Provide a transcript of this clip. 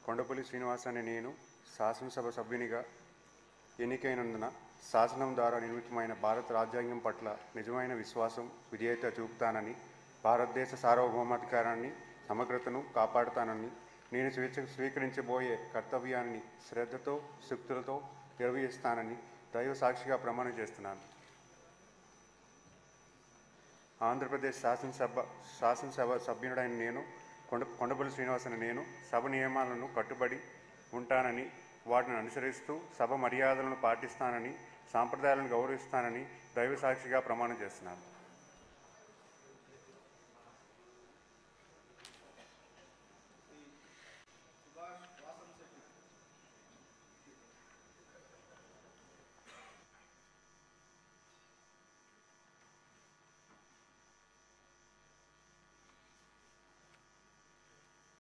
కొండపల్లి శ్రీనివాస్ అనే నేను శాసనసభ సభ్యునిగా ఎన్నికైనందున శాసనం ద్వారా నిర్మితమైన భారత రాజ్యాంగం పట్ల నిజమైన విశ్వాసం, విధేయత చూపుతానని, భారతదేశ సార్వభౌమాధికారాన్ని, సమగ్రతను కాపాడుతానని, నేను స్వీకరించబోయే కర్తవ్యాన్ని శ్రద్ధతో, శక్తులతో నిర్వహిస్తానని దైవ సాక్షిగా ప్రమాణం చేస్తున్నాను. ఆంధ్రప్రదేశ్ శాసనసభ సభ్యుడైన నేను కొండపల్లి శ్రీనివాస్ అనే నేను సభ నియమాలను కట్టుబడి ఉంటానని, వాటిని అనుసరిస్తూ సభ మర్యాదలను పాటిస్తానని, సాంప్రదాయాలను గౌరవిస్తానని దైవ సాక్షిగా ప్రమాణం చేస్తున్నాను.